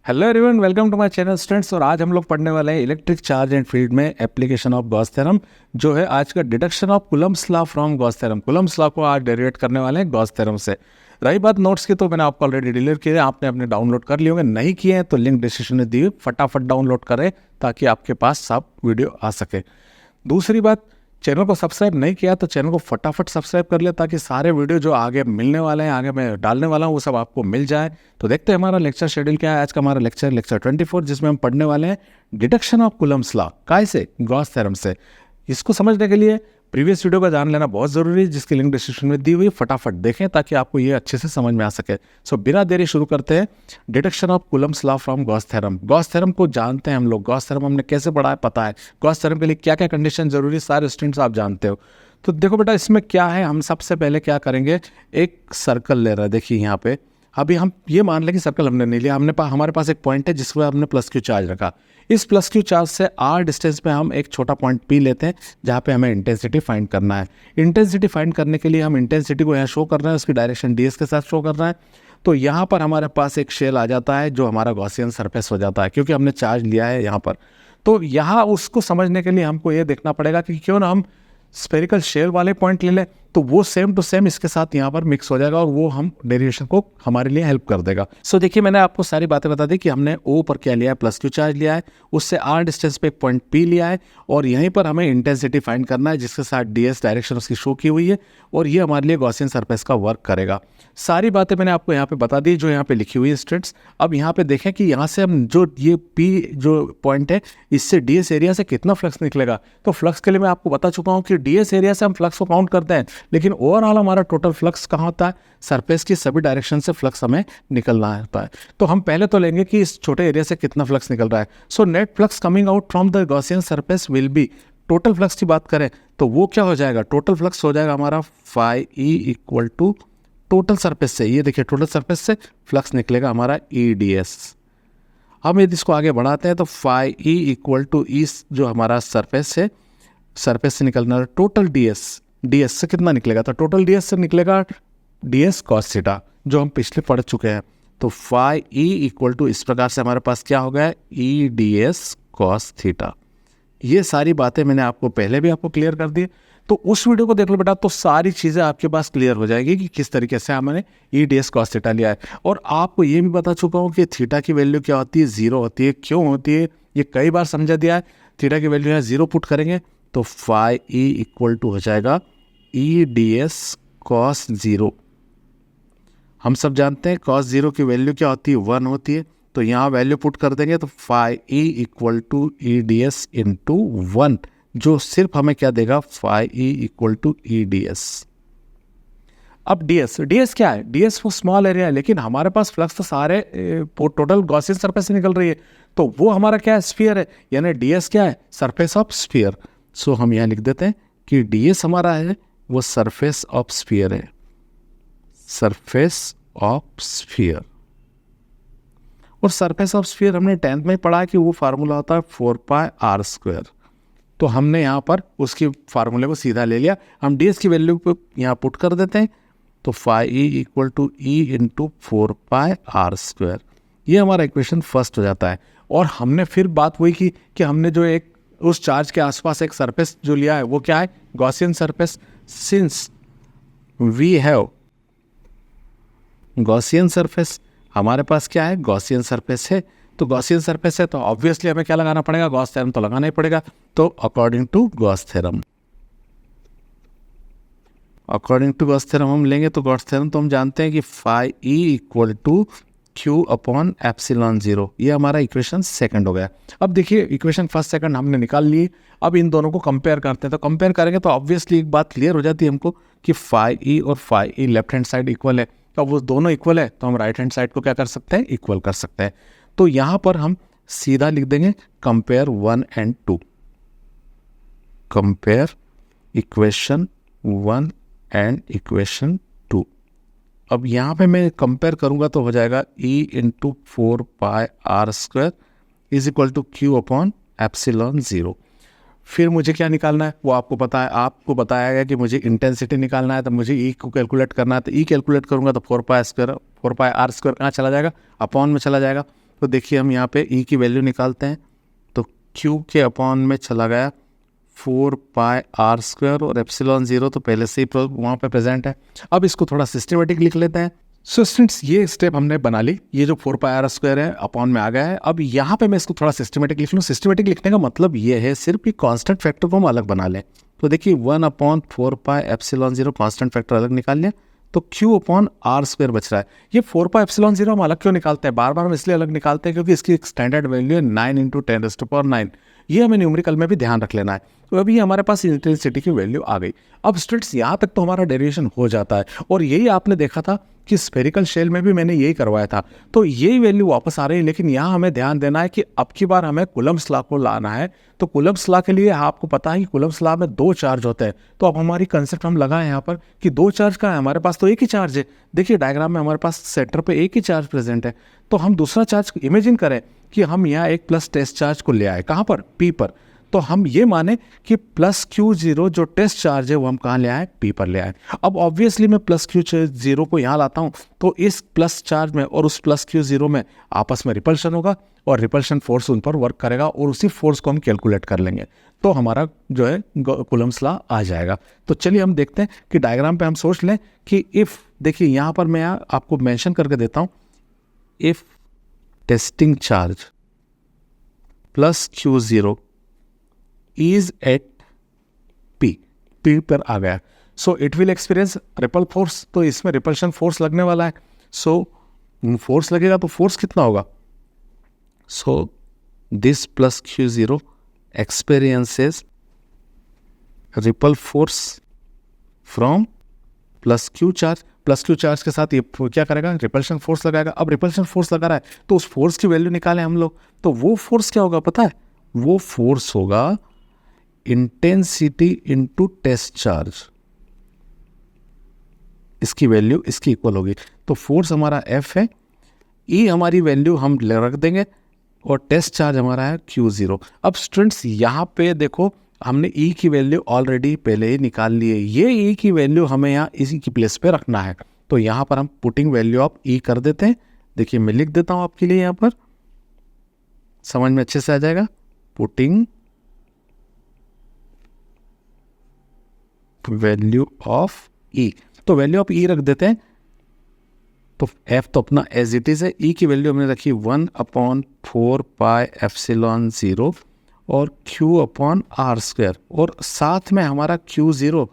Hello everyone, welcome to my channel students. और आज हम लोग पढ़ने वाले हैं इलेक्ट्रिक चार्ज एंड फील्ड में एप्लीकेशन ऑफ गॉस थ्योरम, जो है आज का deduction of Coulomb's law from Gauss theorem. Coulomb's law को आज डेरिवेट करने वाले हैं गॉस थ्योरम से। रही बात नोट्स की, तो मैंने आपको ऑलरेडी डिलीवर किए हैं, आपने अपने डाउनलोड कर लिए होंगे। नहीं किए हैं तो लिंक डिस्क्रिप्शन में दी हुई, फटाफट डाउनलोड करें ताकि आपके पास सब वीडियो आ सके। दूसरी बात, चैनल को सब्सक्राइब नहीं किया तो चैनल को फटाफट सब्सक्राइब कर ले ताकि सारे वीडियो जो आगे मिलने वाले हैं, आगे मैं डालने वाला हूँ, वो सब आपको मिल जाए। तो देखते हैं हमारा लेक्चर शेड्यूल क्या है। आज का हमारा लेक्चर 24, जिसमें हम पढ़ने वाले हैं डिडक्शन ऑफ कूलम्ब्स लॉ। काय से? गॉस थ्योरम से। इसको समझने के लिए प्रीवियस वीडियो का जान लेना बहुत ज़रूरी है, जिसकी लिंक डिस्क्रिप्शन में दी हुई। फटाफट देखें ताकि आपको ये अच्छे से समझ में आ सके। सो बिना देरी शुरू करते हैं deduction of Coulomb's law from Gauss theorem. Gauss theorem को जानते हैं हम लोग। गॉस थ्योरम हमने कैसे पढ़ा है पता है। गॉस थ्योरम के लिए क्या क्या कंडीशन जरूरी है, सारे स्टूडेंट्स आप जानते हो। तो देखो बेटा, इसमें क्या है, हम सबसे पहले क्या करेंगे, एक सर्कल ले रहा है। देखिए यहाँ पे अभी हम ये मान लें कि सर्कल हमने नहीं लिया, हमारे पास एक पॉइंट है जिस पर हमने प्लस क्यू चार्ज रखा। इस प्लस क्यू चार्ज से आर डिस्टेंस पे हम एक छोटा पॉइंट पी लेते हैं, जहाँ पे हमें इंटेंसिटी फाइंड करना है। इंटेंसिटी फाइंड करने के लिए हम इंटेंसिटी को यहाँ शो कर रहे हैं, उसकी डायरेक्शन ds के साथ शो कर रहा है। तो यहाँ पर हमारे पास एक शेल आ जाता है जो हमारा गॉसियन सरफेस हो जाता है, क्योंकि हमने चार्ज लिया है यहाँ पर। तो यहाँ उसको समझने के लिए हमको ये देखना पड़ेगा कि क्यों ना हम स्फेरिकल शेल वाले पॉइंट ले लें, तो वो सेम टू सेम इसके साथ यहाँ पर मिक्स हो जाएगा और वो हम डेरिवेशन को हमारे लिए हेल्प कर देगा। सो देखिए, मैंने आपको सारी बातें बता दी कि हमने ओ पर क्या लिया है, प्लस क्यू चार्ज लिया है, उससे आर डिस्टेंस पे एक पॉइंट पी लिया है, और यहीं पर हमें इंटेंसिटी फाइंड करना है जिसके साथ ds डायरेक्शन उसकी शो की हुई है, और ये हमारे लिए गॉसियन सरफेस का वर्क करेगा। सारी बातें मैंने आपको यहाँ पे बता दी जो यहाँ पे लिखी हुई है स्टूडेंट्स। अब यहाँ पे देखें कि यहाँ से हम जो ये पी जो पॉइंट है, इससे ds एरिया से कितना फ्लक्स निकलेगा। तो फ्लक्स के लिए मैं आपको बता चुका हूँ कि ds एरिया से हम फ्लक्स को काउंट करते हैं, लेकिन ओवरऑल हमारा टोटल फ्लक्स कहाँ होता है, सरफेस की सभी डायरेक्शन से फ्लक्स हमें निकलना होता है। तो हम पहले तो लेंगे कि इस छोटे एरिया से कितना फ्लक्स निकल रहा है। So net flux coming out from the Gaussian surface will be, total flux की बात करें तो वो क्या हो जाएगा, टोटल फ्लक्स हो जाएगा हमारा phi E equal to total surface से, ये देखिए टोटल सरफेस से फ्लक्स निकलेगा हमारा ई डी एस। हम यदि इसको आगे बढ़ाते हैं तो फाई ई इक्वल टू इस जो हमारा सरफेस है, सरफेस से निकलना टोटल ds से कितना निकलेगा, तो टोटल ds से निकलेगा ds cos थीटा, जो हम पिछले पढ़ चुके हैं। तो फाई e इक्वल टू इस प्रकार से हमारे पास क्या हो गया, e ds cos थीटा। ये सारी बातें मैंने आपको पहले भी आपको क्लियर कर दी। तो उस वीडियो को देख लो बेटा, तो सारी चीज़ें आपके पास क्लियर हो जाएगी कि किस तरीके से हमने ई ds cos थीटा लिया है। और आपको ये भी बता चुका हूँ कि थीटा की वैल्यू क्या होती है, 0 होती है। क्यों होती है ये कई बार समझा दिया है। थीटा की वैल्यू है 0 पुट करेंगे तो फाई ई इक्वल टू हो जाएगा ई ds cos 0। हम सब जानते हैं cos 0 की वैल्यू क्या होती है, 1 होती है। तो यहाँ वैल्यू पुट कर देंगे तो phi E equal to E ds into 1, जो सिर्फ हमें क्या देगा, phi E equal to E ds। अब ds क्या है, ds वो स्मॉल एरिया है, लेकिन हमारे पास फ्लक्स तो सारे टोटल गॉसियन सरफेस से निकल रही है। तो वो हमारा क्या है, स्फीयर है, यानी ds क्या है, सरफेस ऑफ स्फीयर। सो हम यहाँ लिख देते हैं कि ds हमारा है वो सरफेस ऑफ स्फीयर है, सरफेस ऑफ स्फीयर। और सरफेस ऑफ स्फीयर हमने 10th में पढ़ा है कि वो फार्मूला होता है 4πr²। तो हमने यहाँ पर उसकी फार्मूले को सीधा ले लिया। हम ds की वैल्यू को यहाँ पुट कर देते हैं तो phi E equal to E into 4πr²। ये हमारा इक्वेशन फर्स्ट हो जाता है। और हमने फिर बात हुई कि हमने जो एक उस चार्ज के आसपास एक सरफेस जो लिया है वो क्या है, Gaussian surface. Since we have Gaussian surface, हमारे पास क्या है, गॉसियन सरफेस है। तो गॉसियन सरफेस है तो ऑब्वियसली हमें क्या लगाना पड़ेगा, गॉस थ्योरम तो लगाना ही पड़ेगा। तो अकॉर्डिंग टू गॉस थ्योरम हम लेंगे तो गॉस थ्योरम तो हम जानते हैं कि phi E equal to Q upon epsilon 0। ये हमारा इक्वेशन सेकंड हो गया। अब देखिए इक्वेशन फर्स्ट सेकंड हमने निकाल लिए। अब इन दोनों को कंपेयर करते हैं। तो कंपेयर करेंगे तो ऑब्वियसली एक बात क्लियर हो जाती है हमको कि फाई ई और phi E left hand side equal है। तो वो दोनों इक्वल है तो हम राइट हैंड साइड को क्या कर सकते हैं, इक्वल कर सकते हैं। तो यहाँ पर हम सीधा लिख देंगे compare 1 and 2, compare equation 1 and equation 2। अब यहाँ पे मैं कंपेयर करूँगा तो हो जाएगा e into 4πr² is equal to Q upon epsilon 0। फिर मुझे क्या निकालना है वो आपको पता है, आपको बताया गया कि मुझे इंटेंसिटी निकालना है। तो मुझे E को कैलकुलेट करना है, तो E कैलकुलेट करूँगा तो 4πr² कहाँ चला जाएगा, अपॉन में चला जाएगा। तो देखिए हम यहाँ पे ई की वैल्यू निकालते हैं, तो क्यू के अपॉन में चला गया 4πr² और एप्सिलॉन 0 तो पहले से ही वहाँ पे प्रेजेंट है। अब इसको थोड़ा सिस्टमेटिक लिख लेते हैं। सो स्टूडेंट्स ये स्टेप हमने बना ली, ये जो 4πr² है अपॉन में आ गया है। अब यहाँ पे मैं इसको थोड़ा सिस्टमेटिक लिख लूँ। सिस्टमेटिक लिखने का मतलब ये है सिर्फ कि कांस्टेंट फैक्टर को हम अलग बना लें। तो देखिए 1/4πε0 कांस्टेंट फैक्टर अलग निकाल लिया, तो Q/r² बच रहा है। ये 4πε0 हम अलग क्यों निकालते हैं, बार बार हम इसलिए अलग निकालते हैं क्योंकि इसकी एक स्टैंडर्ड वैल्यू है 9 × 10⁹ ये हमें न्यूमेरिकल में भी ध्यान रख लेना है। तो अभी हमारे पास इंटेंसिटी की वैल्यू आ गई। अब स्टूडेंट्स यहाँ तक तो हमारा डेरिवेशन हो जाता है, और यही आपने देखा था कि स्फेरिकल शेल में भी मैंने यही करवाया था। तो यही वैल्यू वापस आ रही है, लेकिन यहाँ हमें ध्यान देना है कि अब की बार हमें कूलम्ब्स लॉ को लाना है। तो कूलम्ब्स लॉ के लिए आपको पता है कि कूलम्ब्स लॉ में 2 चार्ज होते हैं। तो अब हमारी कंसेप्ट हम लगाए यहाँ पर कि 2 चार्ज का है, हमारे पास तो एक ही चार्ज है। देखिए डायग्राम में हमारे पास सेंटर पे एक ही चार्ज प्रेजेंट है। तो हम दूसरा चार्ज इमेजिन करें कि हम यहाँ एक प्लस टेस्ट चार्ज को ले आए, कहाँ पर, पी पर। तो हम ये माने कि प्लस Q0 जो टेस्ट चार्ज है वो हम कहाँ ले आए, पी पर ले आए। अब ऑब्वियसली मैं प्लस Q0 को यहाँ लाता हूँ, तो इस प्लस चार्ज में और उस प्लस Q0 में आपस में रिपल्शन होगा, और रिपल्शन फोर्स उन पर वर्क करेगा, और उसी फोर्स को हम कैलकुलेट कर लेंगे। तो हमारा जो है कूलम्ब्स लॉ आ जाएगा। तो चलिए हम देखते हैं कि डायग्राम पे हम सोच लें कि इफ़, देखिए यहाँ पर मैं आपको मेंशन करके देता हूँ, if testing charge plus Q0 is at P पर आ गया, so it will experience repel force. तो इसमें रिपल्शन फोर्स लगने वाला है। सो फोर्स लगेगा तो फोर्स कितना होगा, so this plus Q0 experiences ripple force from plus Q charge. Plus Q charge के साथ ये क्या करेगा, रिपल्शन फोर्स लगाएगा। अब रिपल्शन फोर्स लगा रहा है तो उस फोर्स की वैल्यू निकालें हम लोग। तो वो फोर्स क्या होगा पता है, वो फोर्स होगा इंटेंसिटी इनटू टेस्ट चार्ज, इसकी वैल्यू इसकी इक्वल होगी। तो फोर्स हमारा F है, E हमारी वैल्यू हम रख देंगे, और टेस्ट चार्ज हमारा है Q0। अब स्टूडेंट्स यहाँ पे देखो हमने E की वैल्यू ऑलरेडी पहले ही निकाल ली है। ये E की वैल्यू हमें यहाँ इसी की प्लेस पे रखना है। तो यहाँ पर हम पुटिंग वैल्यू ऑफ E कर देते हैं। देखिए मैं लिख देता हूँ आपके लिए, यहाँ पर समझ में अच्छे से आ जाएगा। पुटिंग वैल्यू ऑफ E, तो वैल्यू ऑफ E रख देते हैं। तो F तो अपना एज इट इज है, E की वैल्यू हमने रखी 1/4πε0 और Q/r², और साथ में हमारा Q0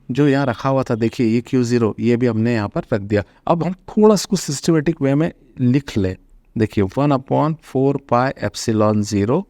जो यहाँ रखा हुआ था, देखिए ये Q0 ये भी हमने यहाँ पर रख दिया। अब हम थोड़ा इसको सिस्टमेटिक वे में लिख ले। देखिए 1/4πε0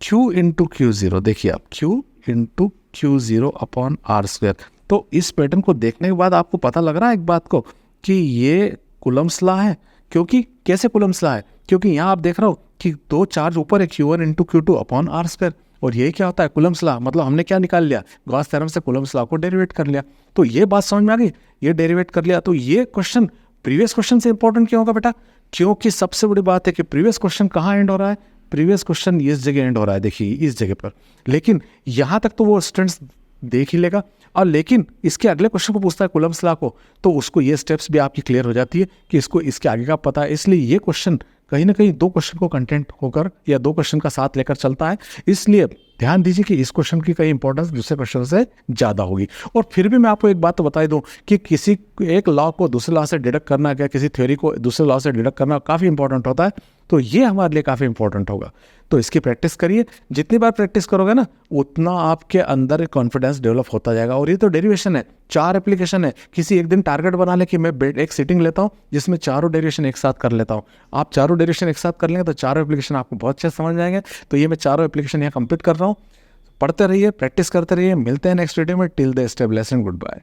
Q इंटू Q0, देखिए आप Q इंटू Q0/r²। तो इस पैटर्न को देखने के बाद आपको पता लग रहा है एक बात को कि ये कूलम्ब्स लॉ है। क्योंकि कैसे कूलम्ब्स लॉ है, क्योंकि यहाँ आप देख रहे हो कि 2 चार्ज ऊपर है, Q1 इंटू Q2/r²। और ये क्या होता है, कूलम्ब्स लॉ। मतलब हमने क्या निकाल लिया, गॉस थ्योरम से कूलम्ब्स लॉ को डेरिवेट कर लिया। तो ये बात समझ में आ गई, ये डेरिवेट कर लिया। तो ये क्वेश्चन प्रीवियस क्वेश्चन से इंपॉर्टेंट क्यों होगा बेटा, क्योंकि सबसे बड़ी बात है कि प्रीवियस क्वेश्चन कहाँ एंड हो रहा है, प्रीवियस क्वेश्चन इस जगह एंड हो रहा है, देखिए इस जगह पर। लेकिन यहाँ तक तो वो स्टूडेंट्स देख ही लेगा, और लेकिन इसके अगले क्वेश्चन को पूछता है कूलम्ब्स लॉ को, तो उसको ये स्टेप्स भी आपकी क्लियर हो जाती है कि इसको इसके आगे का पता है। इसलिए ये क्वेश्चन कहीं ना कहीं 2 क्वेश्चन को कंटेंट होकर या 2 क्वेश्चन का साथ लेकर चलता है। इसलिए ध्यान दीजिए कि इस क्वेश्चन की कहीं इंपॉर्टेंस दूसरे क्वेश्चन से ज़्यादा होगी। और फिर भी मैं आपको एक बात तो बता ही दूँ कि किसी एक लॉ को दूसरे लॉ से डिडक्ट करना, क्या किसी थ्योरी को दूसरे लॉ से डिडक्ट करना काफ़ी इंपॉर्टेंट होता है। तो ये हमारे लिए काफ़ी इंपॉर्टेंट होगा। तो इसकी प्रैक्टिस करिए, जितनी बार प्रैक्टिस करोगे ना उतना आपके अंदर कॉन्फिडेंस डेवलप होता जाएगा। और ये तो डेरिवेशन है, 4 एप्लीकेशन है। किसी एक दिन टारगेट बना ले कि मैं एक सीटिंग लेता हूँ जिसमें चारों डेरिवेशन एक साथ कर लेता हूँ। आप चारों डेरिवेशन एक साथ कर लेंगे तो चारों एप्लीकेशन आपको बहुत अच्छे समझ जाएंगे। तो ये मैं चारों एप्लीकेशन यहाँ कंप्लीट कर रहा हूँ। पढ़ते रहिए, प्रैक्टिस करते रहिए। मिलते हैं नेक्स्ट वीडियो में। Till the stabilisation, good bye.